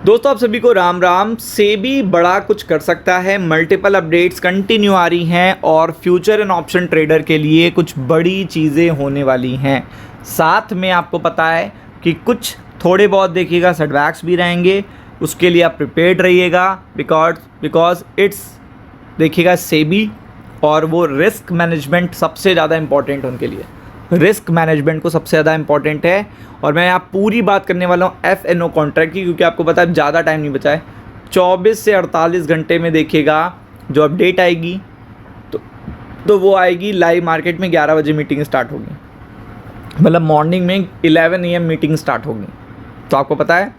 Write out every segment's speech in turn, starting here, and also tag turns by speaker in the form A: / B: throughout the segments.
A: दोस्तों आप सभी को राम राम। सेबी बड़ा कुछ कर सकता है, मल्टीपल अपडेट्स कंटिन्यू आ रही हैं और फ्यूचर एंड ऑप्शन ट्रेडर के लिए कुछ बड़ी चीज़ें होने वाली हैं। साथ में आपको पता है कि कुछ थोड़े बहुत देखिएगा सेटबैक्स भी रहेंगे, उसके लिए आप प्रिपेयर्ड रहिएगा बिकॉज इट्स देखिएगा सेबी और वो रिस्क मैनेजमेंट सबसे ज़्यादा इम्पॉर्टेंट उनके लिए। रिस्क मैनेजमेंट को सबसे ज़्यादा इंपॉर्टेंट है और मैं यहाँ पूरी बात करने वाला हूँ FNO कॉन्ट्रैक्ट की, क्योंकि आपको पता है ज़्यादा टाइम नहीं बचा है। 24 से 48 घंटे में देखिएगा जो अपडेट आएगी तो वो आएगी लाइव मार्केट में 11 बजे मीटिंग स्टार्ट होगी, मतलब मॉर्निंग में 11 AM मीटिंग स्टार्ट होगी। तो आपको पता है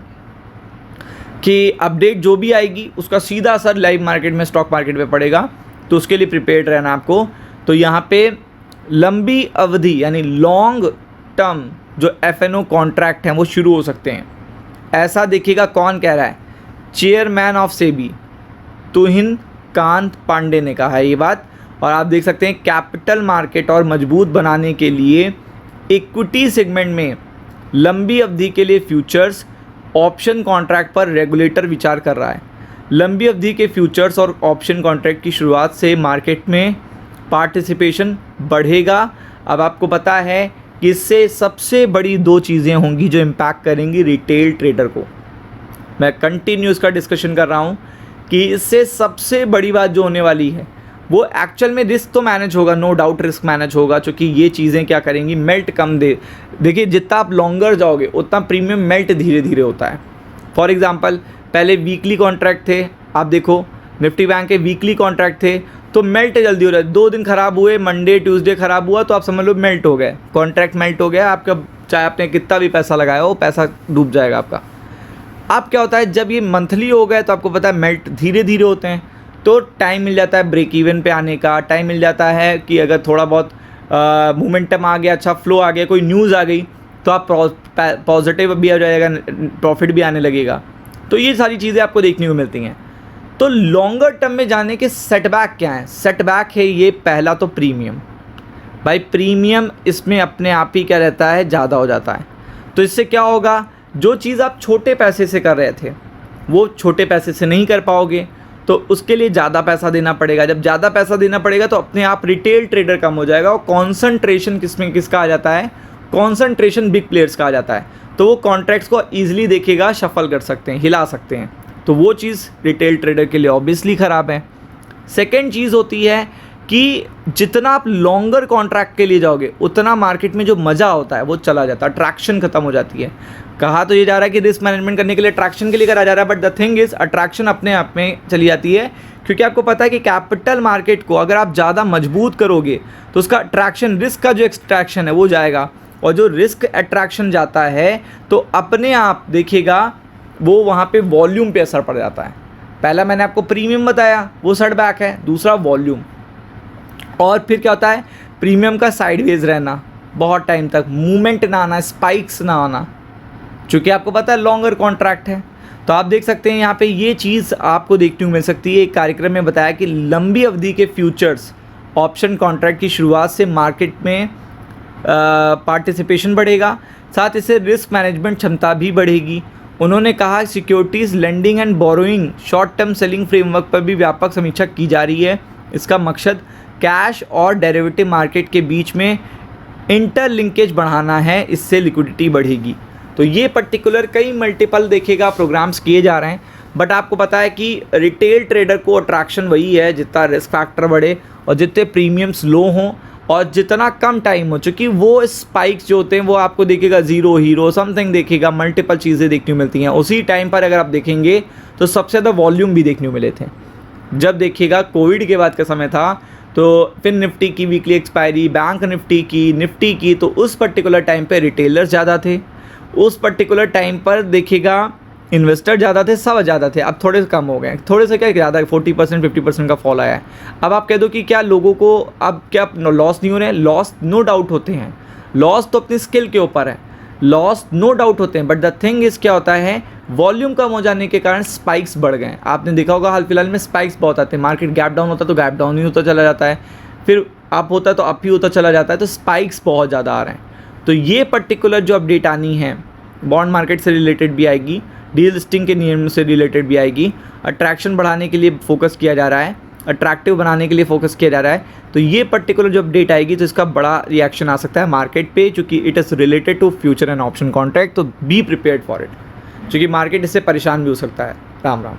A: कि अपडेट जो भी आएगी उसका सीधा असर लाइव मार्केट में स्टॉक मार्केट पे पड़ेगा, तो उसके लिए प्रिपेयर्ड रहना आपको। तो यहाँ पे लंबी अवधि यानी लॉन्ग टर्म जो FNO कॉन्ट्रैक्ट हैं वो शुरू हो सकते हैं। ऐसा देखिएगा कौन कह रहा है, चेयरमैन ऑफ सेबी तुहिन कांत पांडे ने कहा है ये बात। और आप देख सकते हैं कैपिटल मार्केट और मजबूत बनाने के लिए इक्विटी सेगमेंट में लंबी अवधि के लिए फ्यूचर्स ऑप्शन कॉन्ट्रैक्ट पर रेगुलेटर विचार कर रहा है। लंबी अवधि के फ्यूचर्स और ऑप्शन कॉन्ट्रैक्ट की शुरुआत से मार्केट में पार्टिसिपेशन बढ़ेगा। अब आपको पता है कि इससे सबसे बड़ी दो चीज़ें होंगी जो इम्पैक्ट करेंगी रिटेल ट्रेडर को। मैं कंटिन्यू इसका डिस्कशन कर रहा हूँ कि इससे सबसे बड़ी बात जो होने वाली है वो एक्चुअल में रिस्क तो मैनेज होगा, नो डाउट रिस्क मैनेज होगा, क्योंकि ये चीज़ें क्या करेंगी, मेल्ट कम देखिए जितना आप लॉन्गर जाओगे उतना प्रीमियम मेल्ट धीरे धीरे होता है। फॉर एग्जांपल पहले वीकली कॉन्ट्रैक्ट थे, आप देखो निफ्टी बैंक के वीकली कॉन्ट्रैक्ट थे तो मेल्ट जल्दी हो रहा है। 2 दिन ख़राब हुए, मंडे ट्यूसडे ख़राब हुआ तो आप समझ लो मेल्ट हो गए, कॉन्ट्रैक्ट मेल्ट हो गया आपका, चाहे आपने कितना भी पैसा लगाया हो पैसा डूब जाएगा आपका। अब क्या होता है जब ये मंथली हो गए तो आपको पता है मेल्ट धीरे धीरे होते हैं, तो टाइम मिल जाता है ब्रेक इवन पे आने का, टाइम मिल जाता है कि अगर थोड़ा बहुत मोमेंटम आ गया, अच्छा फ्लो आ गया, कोई न्यूज़ आ गई तो आप पॉजिटिव भी आ जाएगा, प्रॉफिट भी आने लगेगा। तो ये सारी चीज़ें आपको देखने को मिलती हैं। तो लॉन्गर टर्म में जाने के सेटबैक क्या है? सेटबैक है ये पहला तो प्रीमियम। भाई प्रीमियम इसमें अपने आप ही क्या रहता है, ज़्यादा हो जाता है। तो इससे क्या होगा, जो चीज़ आप छोटे पैसे से कर रहे थे वो छोटे पैसे से नहीं कर पाओगे, तो उसके लिए ज़्यादा पैसा देना पड़ेगा। जब ज़्यादा पैसा देना पड़ेगा तो अपने आप रिटेल ट्रेडर कम हो जाएगा और कॉन्सनट्रेशन किसका आ जाता है, कॉन्सनट्रेशन बिग प्लेयर्स का आ जाता है। तो वो कॉन्ट्रैक्ट्स को ईजिली देखिएगा शफल कर सकते हैं, हिला सकते हैं, तो वो चीज़ रिटेल ट्रेडर के लिए ऑब्वियसली ख़राब है। सेकेंड चीज़ होती है कि जितना आप लॉन्गर कॉन्ट्रैक्ट के लिए जाओगे उतना मार्केट में जो मज़ा होता है वो चला जाता है, अट्रैक्शन खत्म हो जाती है। कहा तो ये जा रहा है कि रिस्क मैनेजमेंट करने के लिए अट्रैक्शन के लिए करा जा रहा है, but the thing is attraction अपने आप में चली जाती है, क्योंकि आपको पता है कि कैपिटल मार्केट को अगर आप ज़्यादा मजबूत करोगे तो उसका अट्रैक्शन, रिस्क का जो एक्सट्रैक्शन है वो जाएगा, और जो रिस्क अट्रैक्शन जाता है तो अपने आप देखिएगा वो वहाँ पे वॉल्यूम पे असर पड़ जाता है। पहला मैंने आपको प्रीमियम बताया वो सेटबैक है, दूसरा वॉल्यूम, और फिर क्या होता है प्रीमियम का साइडवेज रहना, बहुत टाइम तक मूवमेंट ना आना, स्पाइक्स ना आना, चूँकि आपको पता है लॉन्गर कॉन्ट्रैक्ट है। तो आप देख सकते हैं यहाँ पे ये चीज़ आपको देखने को मिल सकती है। एक कार्यक्रम में बताया कि लंबी अवधि के फ्यूचर्स ऑप्शन कॉन्ट्रैक्ट की शुरुआत से मार्केट में पार्टिसिपेशन बढ़ेगा, साथ इससे रिस्क मैनेजमेंट क्षमता भी बढ़ेगी। उन्होंने कहा securities lending and borrowing short term selling framework पर भी व्यापक समीक्षा की जा रही है। इसका मकसद कैश और डेरिवेटिव मार्केट के बीच में इंटरलिंकेज बढ़ाना है, इससे लिक्विडिटी बढ़ेगी। तो ये पर्टिकुलर कई मल्टीपल देखिएगा प्रोग्राम्स किए जा रहे हैं, बट आपको पता है कि रिटेल ट्रेडर को अट्रैक्शन वही है जितना रिस्क फैक्टर बढ़े और जितने प्रीमियम्स लो हों और जितना कम टाइम हो, चूँकि वो स्पाइक्स जो होते हैं वो आपको देखिएगा ज़ीरो हीरो समथिंग देखिएगा, मल्टीपल चीज़ें देखने को मिलती हैं। उसी टाइम पर अगर आप देखेंगे तो सबसे ज़्यादा वॉल्यूम भी देखने को मिले थे जब देखिएगा कोविड के बाद का समय था, तो फिर निफ्टी की वीकली एक्सपायरी, बैंक निफ्टी की, तो उस पर्टिकुलर टाइम पे रिटेलर्स ज़्यादा थे, उस पर्टिकुलर टाइम पर देखिएगा इन्वेस्टर ज़्यादा थे, सब ज़्यादा थे। अब थोड़े से कम हो गए, थोड़े से क्या ज़्यादा 40% 50% का फॉल आया है। अब आप कह दो कि क्या लोगों को अब क्या लॉस नहीं हो रहे हैं? लॉस नो डाउट होते हैं, लॉस तो अपनी स्किल के ऊपर है, लॉस नो डाउट होते हैं, बट द थिंग इज़ क्या होता है, वॉल्यूम कम हो जाने के कारण स्पाइक्स बढ़ गए। आपने देखा होगा हाल फिलहाल में स्पाइक्स बहुत आते हैं, मार्केट गैप डाउन होता है तो गैप डाउन ही होता चला जाता है, फिर अप होता है तो अप ही होता चला जाता है, तो स्पाइक्स बहुत ज़्यादा आ रहे हैं। तो ये पर्टिकुलर जो अपडेट आनी है बॉन्ड मार्केट से रिलेटेड भी आएगी, डीलिस्टिंग के नियम से रिलेटेड भी आएगी। अट्रैक्शन बढ़ाने के लिए फोकस किया जा रहा है, अट्रैक्टिव बनाने के लिए फोकस किया जा रहा है। तो ये पर्टिकुलर जो अपडेट आएगी तो इसका बड़ा रिएक्शन आ सकता है मार्केट पे, क्योंकि it is related to future and option contract. तो बी प्रिपेयर्ड फॉर इट, क्योंकि मार्केट इससे परेशान भी हो सकता है। राम राम।